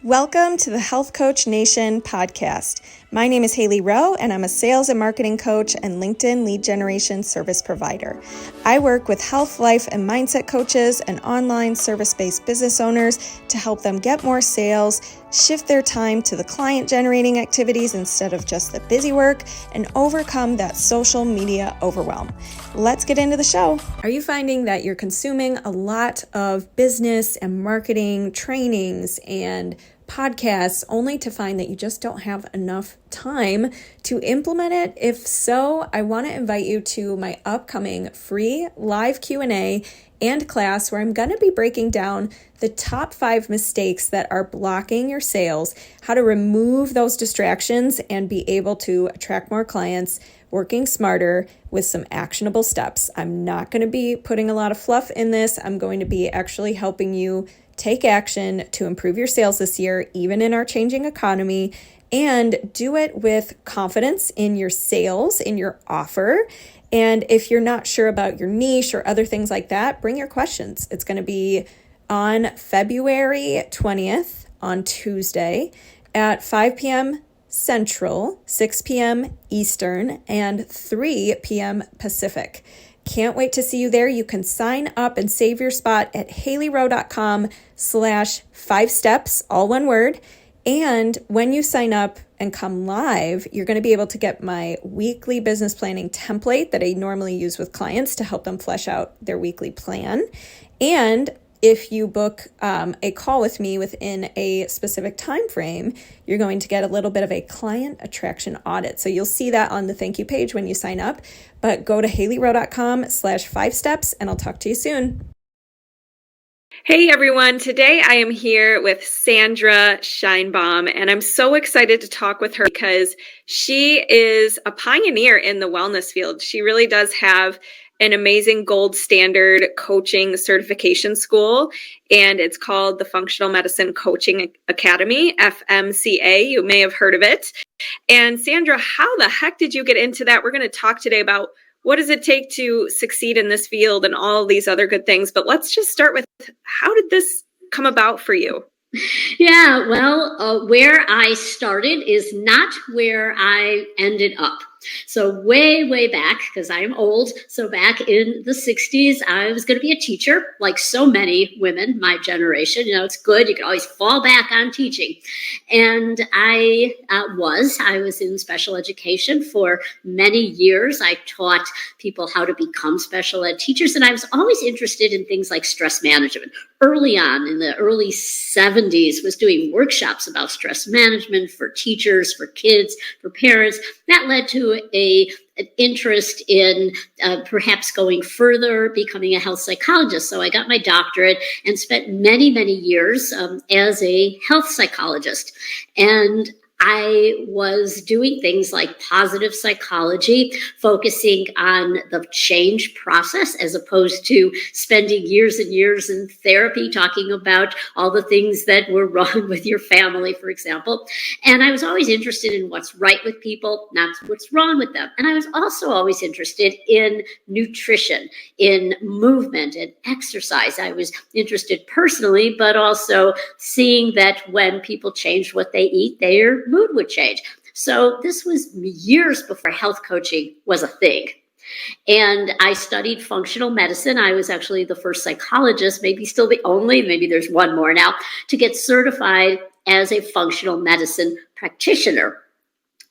Welcome to the Health Coach Nation podcast. My name is Hailey Rowe, and I'm a sales and marketing coach and LinkedIn lead generation service provider. I work with health, life, and mindset coaches and online service-based business owners to help them get more sales, shift their time to the client-generating activities instead of just the busy work, and overcome that social media overwhelm. Let's get into the show. Are you finding that you're consuming a lot of business and marketing trainings and podcasts only to find that you just don't have enough time to implement it? If so, I want to invite you to my upcoming free live Q&A and class where I'm going to be breaking down the top 5 mistakes that are blocking your sales, how to remove those distractions and be able to attract more clients, working smarter with some actionable steps. I'm not going to be putting a lot of fluff in this. I'm going to be actually helping you take action to improve your sales this year, even in our changing economy, and do it with confidence in your sales, in your offer. And if you're not sure about your niche or other things like that, bring your questions. It's going to be on February 20th on Tuesday at 5 p.m. Central, 6 p.m. Eastern, and 3 p.m. Pacific. Can't wait to see you there. You can sign up and save your spot at haileyrowe.com/5steps, all one word. And when you sign up and come live, you're going to be able to get my weekly business planning template that I normally use with clients to help them flesh out their weekly plan. And if you book a call with me within a specific time frame, you're going to get a little bit of a client attraction audit. So you'll see that on the thank you page when you sign up. But go to haileyrowe.com/5steps, and I'll talk to you soon. Hey everyone, today I am here with Sandra Scheinbaum, and I'm so excited to talk with her because she is a pioneer in the wellness field. She really does have an amazing gold standard coaching certification school, and it's called the Functional Medicine Coaching Academy, FMCA. You may have heard of it. And Sandra, how the heck did you get into that? We're going to talk today about what does it take to succeed in this field and all these other good things. But let's just start with, how did this come about for you? Yeah, well, where I started is not where I ended up. So way back, because I'm old, so back in the 60s, I was going to be a teacher, like so many women, my generation. You know, it's good. You can always fall back on teaching. And I was in special education for many years. I taught people how to become special ed teachers. And I was always interested in things like stress management. Early on, in the early 70s, was doing workshops about stress management for teachers, for kids, for parents. That led to an interest in perhaps going further, becoming a health psychologist. So I got my doctorate and spent many years as a health psychologist. And I was doing things like positive psychology, focusing on the change process as opposed to spending years and years in therapy talking about all the things that were wrong with your family, for example. And I was always interested in what's right with people, not what's wrong with them. And I was also always interested in nutrition, in movement and exercise. I was interested personally, but also seeing that when people changed what they eat, their mood would change. So this was years before health coaching was a thing. And I studied functional medicine. I was actually the first psychologist, maybe still the only, maybe there's one more now, to get certified as a functional medicine practitioner.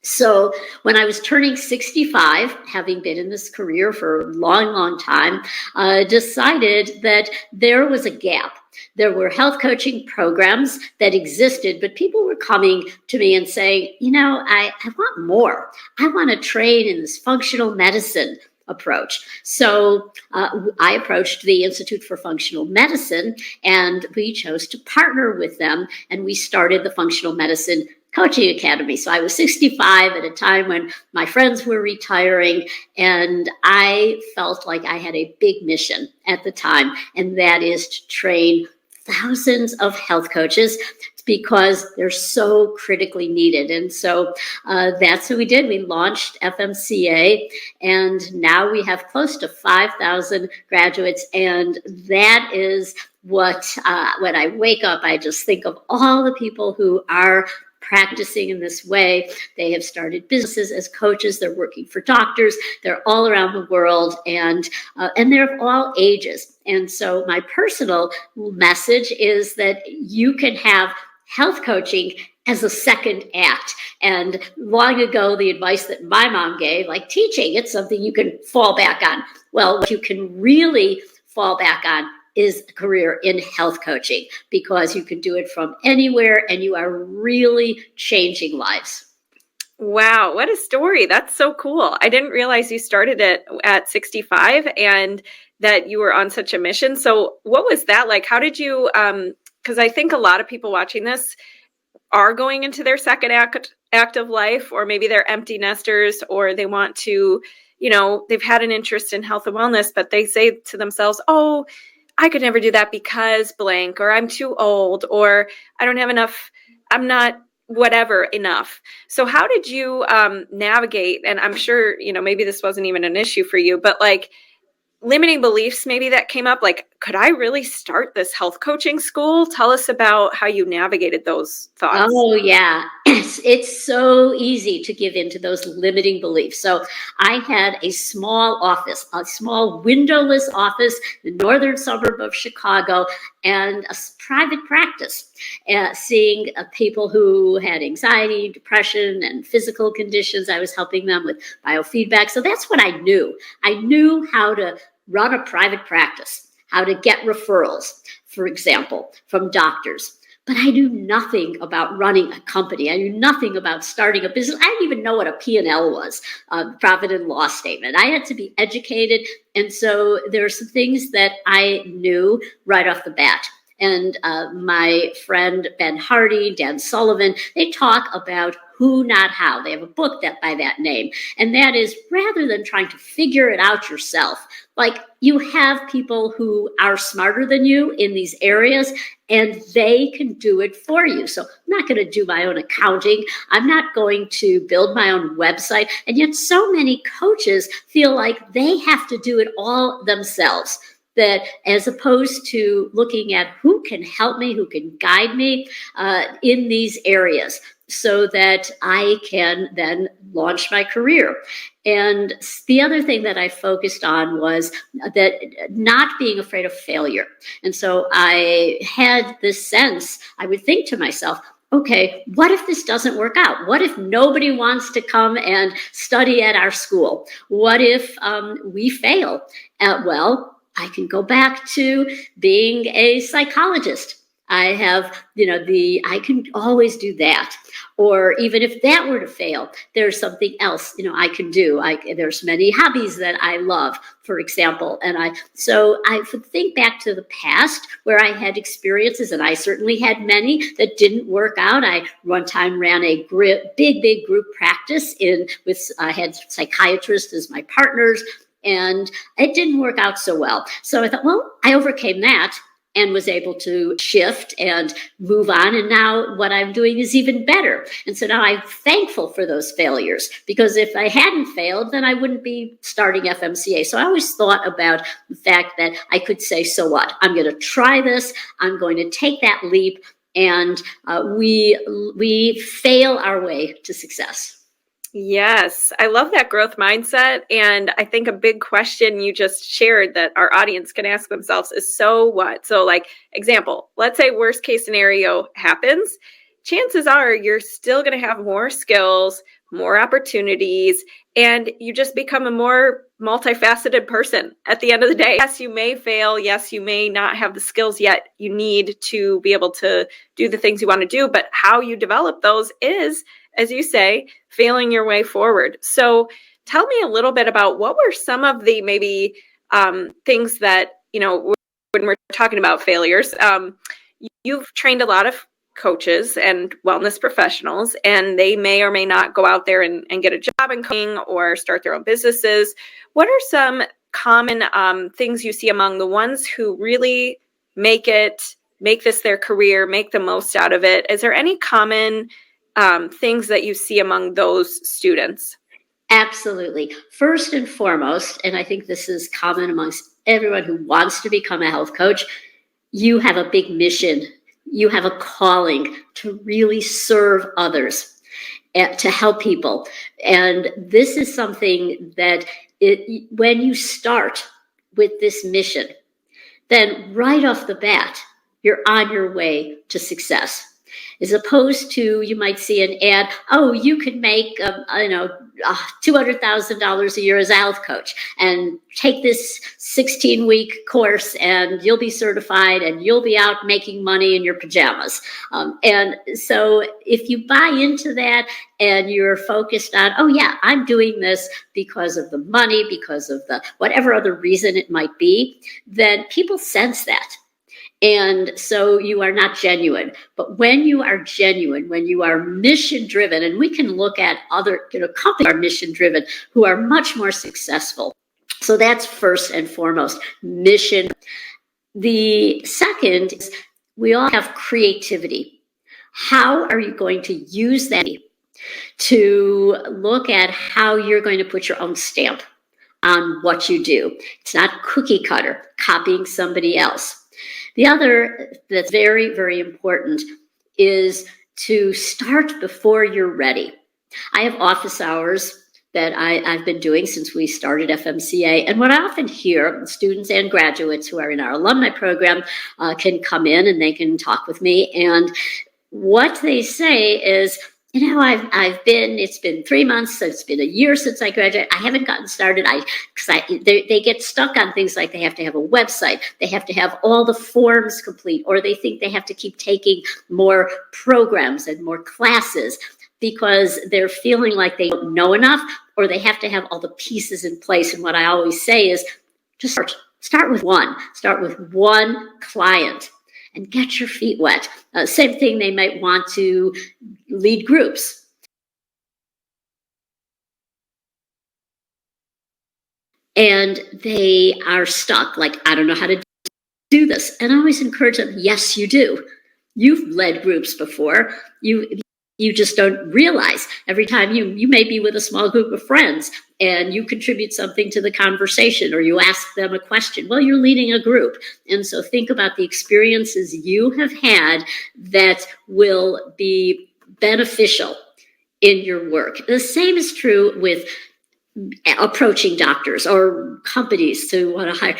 So when I was turning 65, having been in this career for a long time, I decided that there was a gap. There were health coaching programs that existed, but people were coming to me and saying, you know, I want more. I want to train in this functional medicine approach. So I approached the Institute for Functional Medicine, and we chose to partner with them, and we started the Functional Medicine Coaching Academy. So I was 65 at a time when my friends were retiring, and I felt like I had a big mission at the time, and that is to train thousands of health coaches because they're so critically needed. And so that's what we did. We launched FMCA, and now we have close to 5,000 graduates. And that is what, when I wake up, I just think of all the people who are practicing in this way. They have started businesses as coaches. They're working for doctors. They're all around the world, and they're of all ages. And so my personal message is that you can have health coaching as a second act. And long ago, the advice that my mom gave, like teaching, it's something you can fall back on. Well, what you can really fall back on is a career in health coaching, because you can do it from anywhere and you are really changing lives. Wow, what a story. That's so cool. I didn't realize you started it at 65 and that you were on such a mission. So what was that like? How did you, because I think a lot of people watching this are going into their second act of life, or maybe they're empty nesters, or they want to, they've had an interest in health and wellness, but they say to themselves, oh, I could never do that because blank, or I'm too old, or I don't have enough, I'm not whatever enough. So how did you navigate? And I'm sure, maybe this wasn't even an issue for you, but like limiting beliefs maybe that came up, like, could I really start this health coaching school? Tell us about how you navigated those thoughts. Oh, yeah. It's so easy to give in to those limiting beliefs. So I had a small office, a small windowless office in the northern suburb of Chicago, and a private practice, seeing people who had anxiety, depression, and physical conditions. I was helping them with biofeedback. So that's what I knew. I knew how to run a private practice, how to get referrals, for example, from doctors. But I knew nothing about running a company. I knew nothing about starting a business. I didn't even know what a P&L was, profit and loss statement. I had to be educated. And so there are some things that I knew right off the bat. And my friend Ben Hardy, Dan Sullivan, they talk about who, not how. They have a book by that name. And that is, rather than trying to figure it out yourself, like, you have people who are smarter than you in these areas, and they can do it for you. So I'm not going to do my own accounting. I'm not going to build my own website. And yet so many coaches feel like they have to do it all themselves. That as opposed to looking at who can help me, who can guide me in these areas, so that I can then launch my career. And the other thing that I focused on was that not being afraid of failure. And so I had this sense, I would think to myself, okay, what if this doesn't work out? What if nobody wants to come and study at our school? What if we fail? Well, I can go back to being a psychologist. I have, I can always do that. Or even if that were to fail, there's something else, I can do. There's many hobbies that I love, for example. And I would think back to the past where I had experiences, and I certainly had many that didn't work out. I one time ran a big group practice I had psychiatrists as my partners, and it didn't work out so well. So I thought, well, I overcame that and was able to shift and move on. And now what I'm doing is even better. And so now I'm thankful for those failures, because if I hadn't failed, then I wouldn't be starting FMCA. So I always thought about the fact that I could say, so what? I'm going to try this. I'm going to take that leap. And we fail our way to success. Yes, I love that growth mindset. And I think a big question you just shared that our audience can ask themselves is, so what? So like, example, let's say worst case scenario happens. Chances are you're still going to have more skills, more opportunities, and you just become a more multifaceted person at the end of the day. Yes, you may fail. Yes, you may not have the skills yet you need to be able to do the things you want to do, but how you develop those is, as you say, failing your way forward. So tell me a little bit about what were some of the maybe things that, when we're talking about failures, you've trained a lot of coaches and wellness professionals, and they may or may not go out there and get a job in coaching or start their own businesses. What are some common things you see among the ones who really make it make this their career, make the most out of it. Is there any common things that you see among those students? Absolutely. First and foremost, and I think this is common amongst everyone who wants to become a health coach, you have a big mission. You have a calling to really serve others, to help people. And this is something that when you start with this mission, then right off the bat, you're on your way to success. As opposed to, you might see an ad, oh, you could make, $200,000 a year as a health coach and take this 16-week course and you'll be certified and you'll be out making money in your pajamas. And so if you buy into that and you're focused on, oh yeah, I'm doing this because of the money, because of the whatever other reason it might be, then people sense that. And so you are not genuine. But when you are genuine, when you are mission driven, and we can look at other companies that are mission driven who are much more successful. So that's first and foremost, mission. The second is we all have creativity. How are you going to use that to look at how you're going to put your own stamp on what you do? It's not cookie cutter, copying somebody else. The other that's very, very important is to start before you're ready. I have office hours that I've been doing since we started FMCA. And what I often hear, students and graduates who are in our alumni program can come in and they can talk with me. And what they say is, it's been 3 months, so it's been a year since I graduated. I haven't gotten started. They get stuck on things like they have to have a website, they have to have all the forms complete, or they think they have to keep taking more programs and more classes because they're feeling like they don't know enough, or they have to have all the pieces in place. And what I always say is just start with one client and get your feet wet. Same thing, they might want to lead groups. And they are stuck, like, I don't know how to do this. And I always encourage them, yes, you do. You've led groups before. You just don't realize every time you may be with a small group of friends and you contribute something to the conversation or you ask them a question. Well, you're leading a group. And so think about the experiences you have had that will be beneficial in your work. The same is true with approaching doctors or companies to want to hire.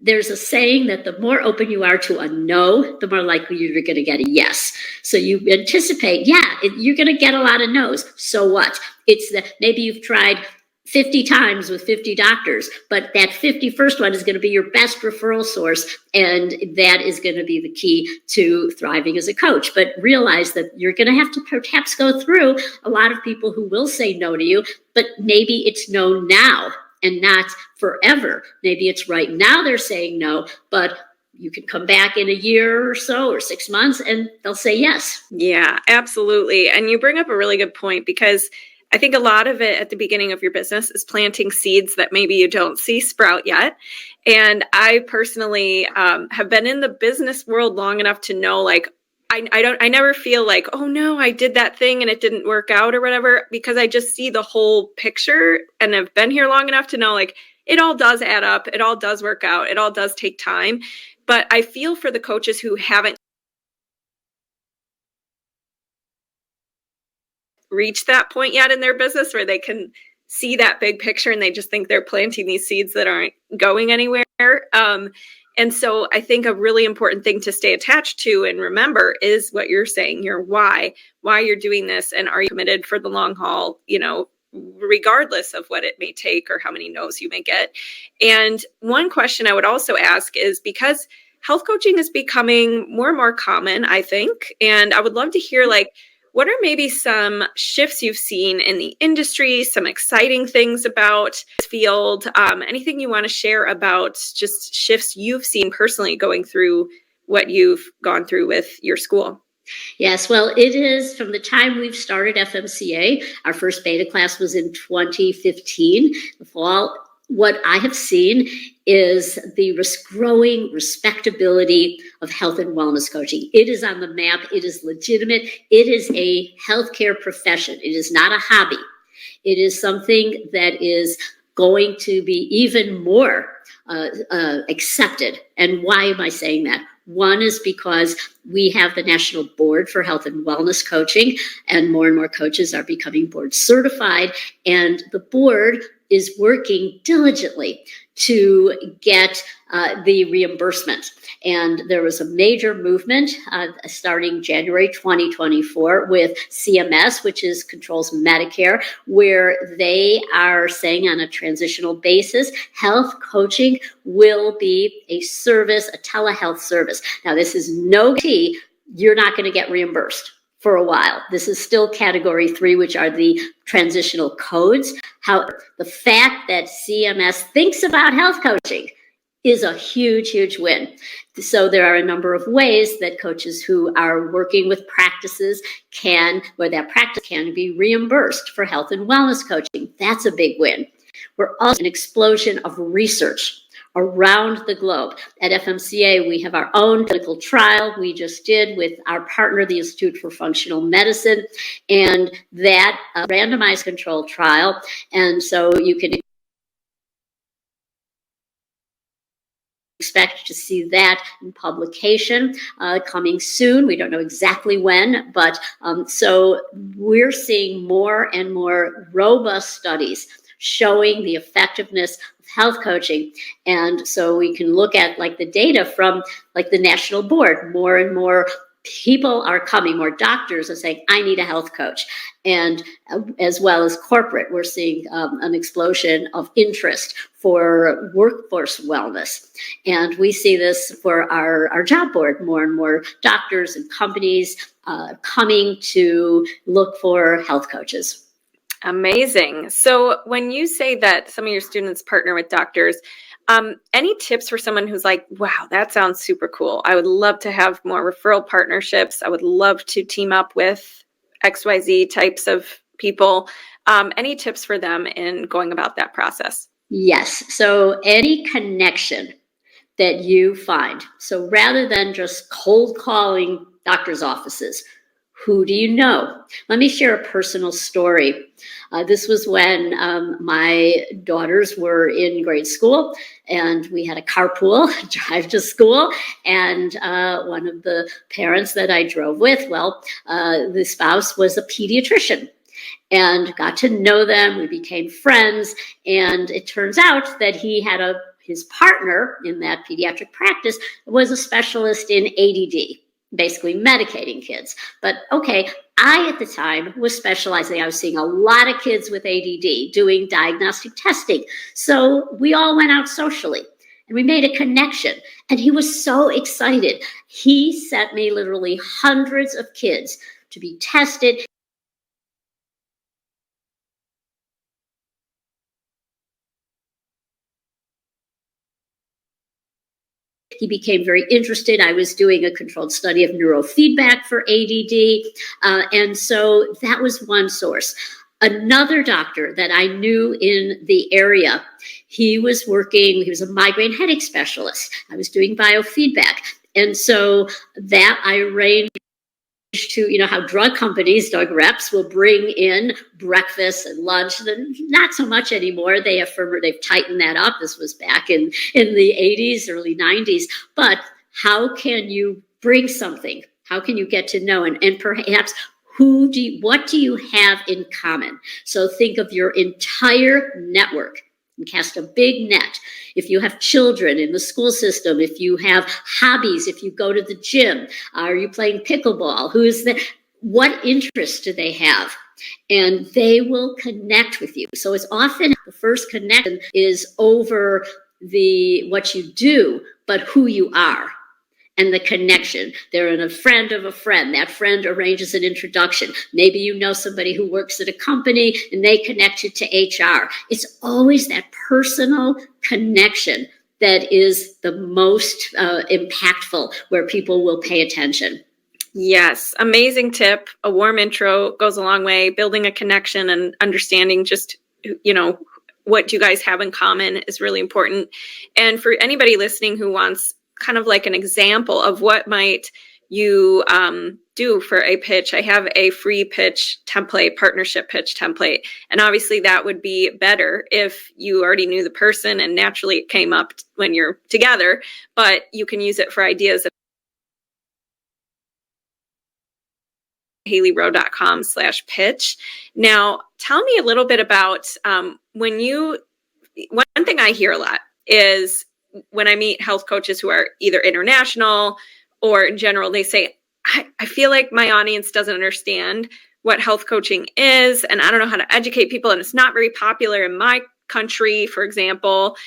There's a saying that the more open you are to a no, the more likely you're going to get a yes. So you anticipate, you're going to get a lot of no's. So what? It's that maybe you've tried 50 times with 50 doctors, but that 51st one is going to be your best referral source. And that is going to be the key to thriving as a coach. But realize that you're going to have to perhaps go through a lot of people who will say no to you, but maybe it's no now and not forever. Maybe it's right now they're saying no, but you can come back in a year or so or 6 months and they'll say yes. Yeah, absolutely. And you bring up a really good point, because I think a lot of it at the beginning of your business is planting seeds that maybe you don't see sprout yet. And I personally have been in the business world long enough to know, like, I never feel like, oh no, I did that thing and it didn't work out or whatever, because I just see the whole picture and I've been here long enough to know, like, it all does add up. It all does work out. It all does take time. But I feel for the coaches who haven't reached that point yet in their business where they can see that big picture and they just think they're planting these seeds that aren't going anywhere. And so I think a really important thing to stay attached to and remember is what you're saying, your why you're doing this, and are you committed for the long haul, regardless of what it may take or how many no's you may get. And one question I would also ask is, because health coaching is becoming more and more common, I think, and I would love to hear, like, what are maybe some shifts you've seen in the industry, some exciting things about this field, anything you want to share about just shifts you've seen personally going through what you've gone through with your school? Yes, well, it is from the time we've started FMCA. Our first beta class was in 2015, the fall. what I have seen is the growing respectability of health and wellness coaching. It is on the map. It is legitimate. It is a healthcare profession. It is not a hobby. It is something that is going to be even more accepted. And why am I saying that? One is because we have the National Board for Health and Wellness Coaching, and more coaches are becoming board certified. And the board is working diligently to get the reimbursement. And there was a major movement starting January 2024 with CMS, which controls Medicare, where they are saying on a transitional basis, health coaching will be a service, a telehealth service. Now, this is no guarantee you're not going to get reimbursed for a while. This is still category 3, which are the transitional codes. However, the fact that CMS thinks about health coaching is a huge, huge win. So there are a number of ways that coaches who are working with practices where that practice can be reimbursed for health and wellness coaching. That's a big win. We're also an explosion of research around the globe. At FMCA, we have our own clinical trial we just did with our partner, the Institute for Functional Medicine, and that randomized controlled trial. And so you can expect to see that in publication coming soon. We don't know exactly when, but so we're seeing more and more robust studies showing the effectiveness of health coaching. And so we can look at like the data from like the national board. More and more people are coming, more doctors are saying, I need a health coach. And as well as corporate, we're seeing an explosion of interest for workforce wellness. And we see this for our job board, more and more doctors and companies coming to look for health coaches. Amazing. So when you say that some of your students partner with doctors, any tips for someone who's like, wow, that sounds super cool. I would love to have more referral partnerships. I would love to team up with XYZ types of people. Any tips for them in going about that process? Yes. So any connection that you find. So rather than just cold calling doctor's offices, who do you know? Let me share a personal story. This was when my daughters were in grade school, and we had a carpool drive to school. And one of the parents that I drove with, the spouse was a pediatrician, and got to know them. We became friends, and it turns out that he had his partner in that pediatric practice was a specialist in ADD, basically medicating kids. But okay, I at the time was specializing. I was seeing a lot of kids with ADD, doing diagnostic testing. So we all went out socially and we made a connection. And he was so excited. He sent me literally hundreds of kids to be tested. He became very interested. I was doing a controlled study of neurofeedback for ADD. And so that was one source. Another doctor that I knew in the area, he was a migraine headache specialist. I was doing biofeedback. And so that I arranged to, how drug companies, drug reps will bring in breakfast and lunch. Not so much anymore. They've tightened that up. This was back in the 80s, early 90s. But how can you bring something? How can you get to know? And perhaps what do you have in common? So think of your entire network and cast a big net. If you have children in the school system, if you have hobbies, if you go to the gym, are you playing pickleball? What interests do they have? And they will connect with you. So it's often the first connection is over what you do, but who you are. And the connection. They're a friend of a friend. That friend arranges an introduction. Maybe you know somebody who works at a company and they connect you to HR. It's always that personal connection that is the most impactful, where people will pay attention. Yes, amazing tip. A warm intro goes a long way. Building a connection and understanding just, what you guys have in common is really important. And for anybody listening who wants kind of like an example of what might you do for a pitch, I have a free pitch template, partnership pitch template. And obviously that would be better if you already knew the person and naturally it came up when you're together, but you can use it for ideas at HaileyRowe.com/pitch. Now, tell me a little bit about one thing I hear a lot is when I meet health coaches who are either international or in general, they say, I feel like my audience doesn't understand what health coaching is, and I don't know how to educate people, and it's not very popular in my country, for example.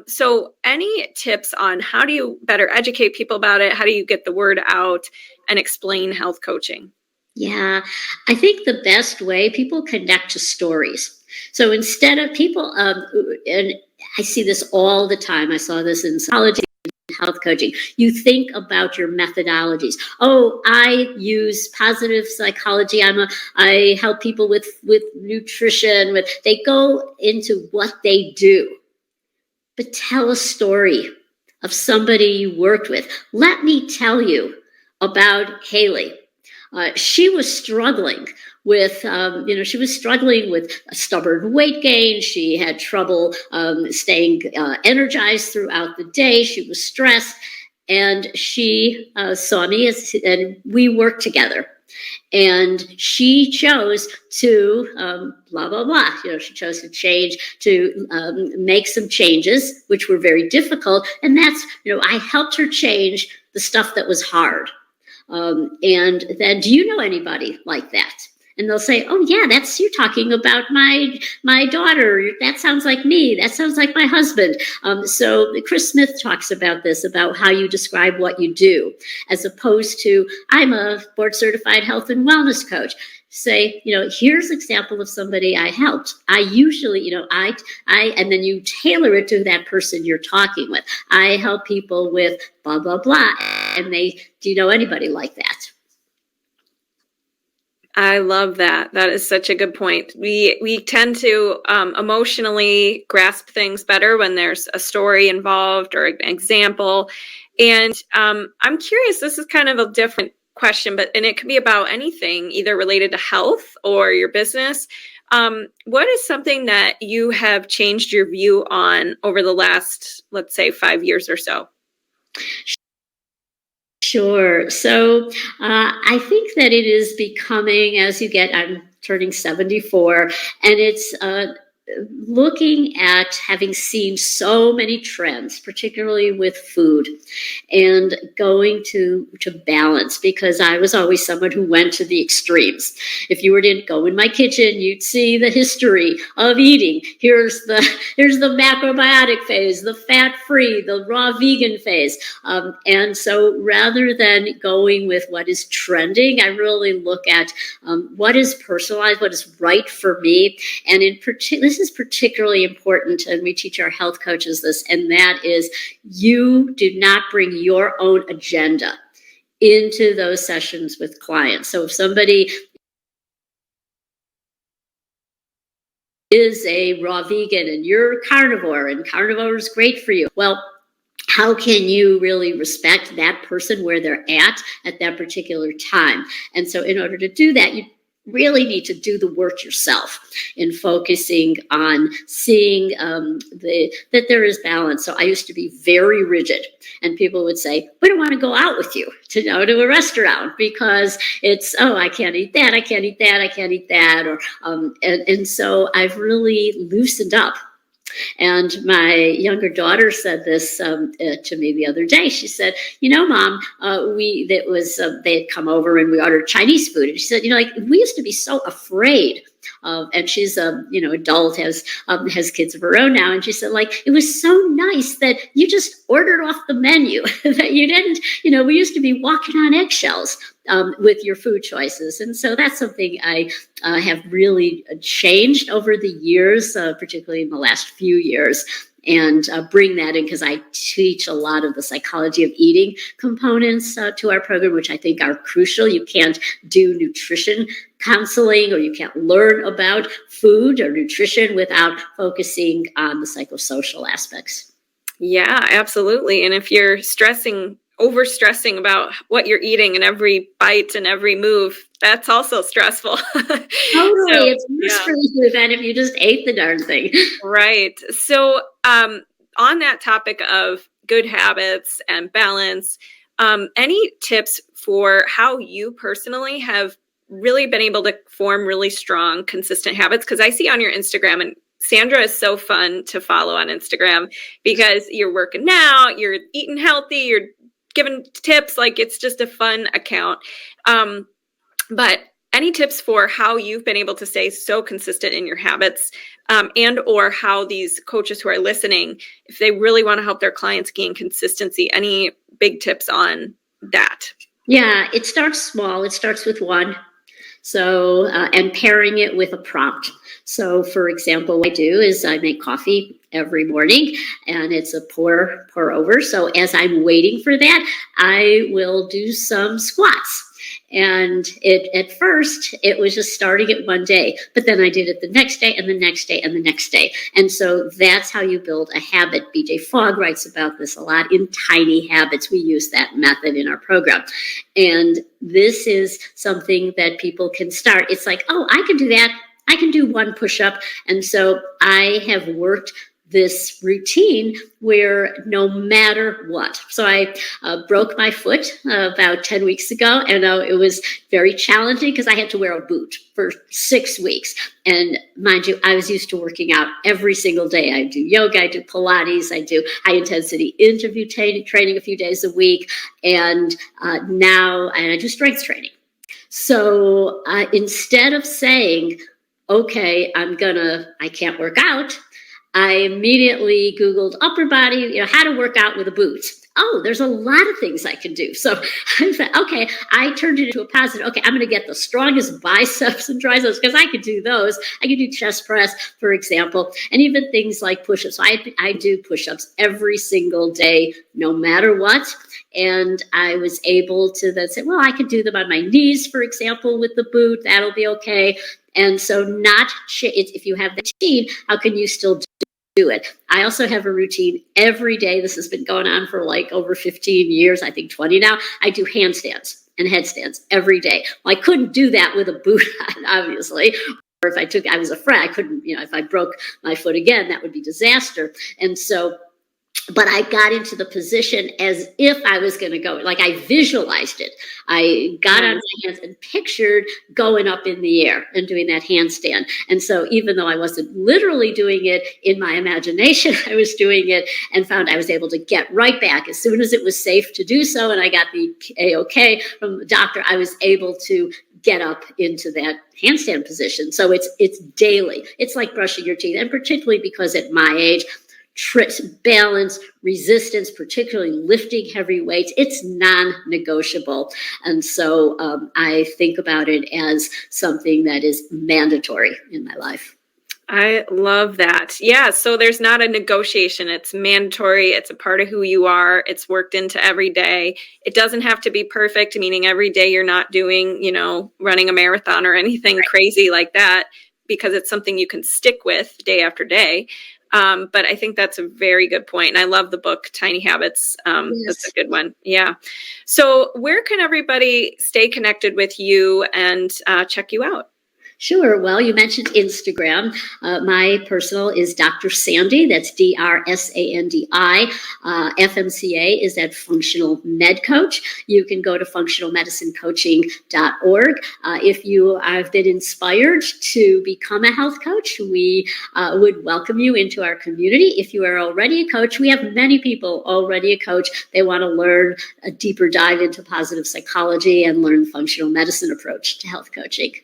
So any tips on how do you better educate people about it? How do you get the word out and explain health coaching? Yeah, I think the best way people connect to stories. So instead of people, and I see this all the time. I saw this in psychology, health coaching. You think about your methodologies. Oh, I use positive psychology. I help people with nutrition. They go into what they do, but tell a story of somebody you worked with. Let me tell you about Hailey. She was struggling with, she was struggling with a stubborn weight gain. She had trouble staying energized throughout the day. She was stressed, and she saw me and we worked together. And she chose to blah, blah, blah. She chose to make some changes, which were very difficult. And that's, I helped her change the stuff that was hard. And then, do you know anybody like that? And they'll say, oh yeah, you're talking about my daughter. That sounds like me. That sounds like my husband. So Chris Smith talks about this, about how you describe what you do, as opposed to, I'm a board certified health and wellness coach. Say, here's an example of somebody I helped. I usually, and then you tailor it to that person you're talking with. I help people with blah, blah, blah. And do you know anybody like that? I love that. That is such a good point. We tend to emotionally grasp things better when there's a story involved or an example. And I'm curious, this is kind of a different question, and it could be about anything, either related to health or your business. What is something that you have changed your view on over the last, let's say, 5 years or so? Sure. So I think that it is becoming, I'm turning 74, and it's looking at having seen so many trends, particularly with food, and going to balance, because I was always someone who went to the extremes. If you were to go in my kitchen, you'd see the history of eating. Here's the macrobiotic phase, the fat-free, the raw vegan phase. And so rather than going with what is trending, I really look at what is personalized, what is right for me. And in particular, this is particularly important, and we teach our health coaches this, and that is, you do not bring your own agenda into those sessions with clients. So if somebody is a raw vegan and you're carnivore, and carnivore is great for you, well, how can you really respect that person where they're at that particular time? And so in order to do that, you really need to do the work yourself in focusing on seeing that there is balance. So I used to be very rigid, and people would say, we don't want to go out with you to a restaurant because it's, oh, I can't eat that, I can't eat that, I can't eat that. Or and so I've really loosened up. And my younger daughter said this to me the other day. She said, Mom, they had come over and we ordered Chinese food. And she said, we used to be so afraid. And she's adult, has kids of her own now. And she said, it was so nice that you just ordered off the menu, that you didn't, we used to be walking on eggshells with your food choices. And so that's something I have really changed over the years, particularly in the last few years. And bring that in, because I teach a lot of the psychology of eating components to our program, which I think are crucial. You can't do nutrition counseling or you can't learn about food or nutrition without focusing on the psychosocial aspects. Yeah, absolutely. And if you're overstressing about what you're eating and every bite and every move, that's also stressful. Totally. So, It's worse for you than if you just ate the darn thing. right. So, on that topic of good habits and balance, any tips for how you personally have really been able to form really strong, consistent habits? Because I see on your Instagram, and Sandra is so fun to follow on Instagram because you're working out, you're eating healthy, you're giving tips. Like, it's just a fun account. But any tips for how you've been able to stay so consistent in your habits, and or how these coaches who are listening, if they really want to help their clients gain consistency, any big tips on that? Yeah, it starts small. It starts with one. So, and pairing it with a prompt. So, for example, what I do is I make coffee every morning and it's a pour over. So as I'm waiting for that, I will do some squats. And at first, it was just starting it one day, but then I did it the next day and the next day and the next day. And so that's how you build a habit. BJ Fogg writes about this a lot in Tiny Habits. We use that method in our program. And this is something that people can start. It's like, oh, I can do that. I can do one push-up. And so I have worked this routine where no matter what. So I broke my foot about 10 weeks ago, and it was very challenging because I had to wear a boot for 6 weeks. And mind you, I was used to working out every single day. I do yoga, I do Pilates, I do high intensity interview training a few days a week, and now I do strength training. So instead of saying, okay, I can't work out, I immediately Googled upper body, how to work out with a boot. Oh, there's a lot of things I can do. So I thought, okay, I turned it into a positive. Okay, I'm going to get the strongest biceps and triceps because I could do those. I could do chest press, for example, and even things like push-ups. So I do push-ups every single day, no matter what. And I was able to then say, well, I could do them on my knees, for example, with the boot. That'll be okay. And so if you have the routine, how can you still do it? I also have a routine every day. This has been going on for like over 15 years, I think 20 now. I do handstands and headstands every day. Well, I couldn't do that with a boot on, obviously. Or if I was afraid, I couldn't, if I broke my foot again, that would be disaster. And so, but I got into the position as if I was going to go, like I visualized it. I got on my hands and pictured going up in the air and doing that handstand. And so even though I wasn't literally doing it in my imagination, I was doing it and found I was able to get right back as soon as it was safe to do so. And I got the A-OK from the doctor. I was able to get up into that handstand position. So it's daily. It's like brushing your teeth. And particularly because at my age, balance, resistance, particularly lifting heavy weights, it's non-negotiable. And so I think about it as something that is mandatory in my life. I love that. Yeah. So there's not a negotiation. It's mandatory. It's a part of who you are. It's worked into every day. It doesn't have to be perfect, meaning every day you're not doing, running a marathon or anything crazy like that, because it's something you can stick with day after day. But I think that's a very good point. And I love the book, Tiny Habits. Yes. That's a good one. Yeah. So where can everybody stay connected with you and check you out? Sure. Well, you mentioned Instagram. My personal is Dr. Sandy. That's DrSandi. FMCA is that Functional Med Coach. You can go to functionalmedicinecoaching.org. If you have been inspired to become a health coach, we would welcome you into our community. If you are already a coach, we have many people already a coach. They want to learn a deeper dive into positive psychology and learn the functional medicine approach to health coaching.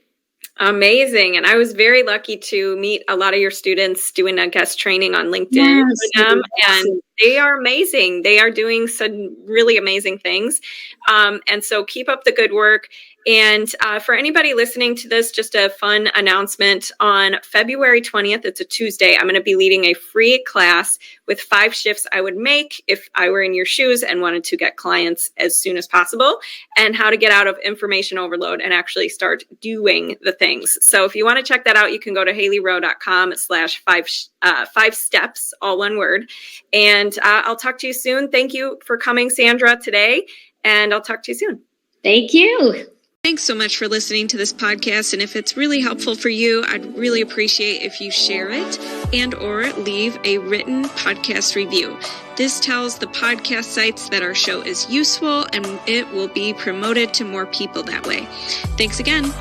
Amazing. And I was very lucky to meet a lot of your students doing a guest training on LinkedIn. Yes, with them. And They are amazing. They are doing some really amazing things. And so keep up the good work. And for anybody listening to this, just a fun announcement. On February 20th, it's a Tuesday, I'm going to be leading a free class with 5 shifts I would make if I were in your shoes and wanted to get clients as soon as possible, and how to get out of information overload and actually start doing the things. So if you want to check that out, you can go to haileyrowe.com/5 steps, all one word. And I'll talk to you soon. Thank you for coming, Sandra, today. And I'll talk to you soon. Thank you. Thanks so much for listening to this podcast, and if it's really helpful for you, I'd really appreciate if you share it and or leave a written podcast review. This tells the podcast sites that our show is useful, and it will be promoted to more people that way. Thanks again.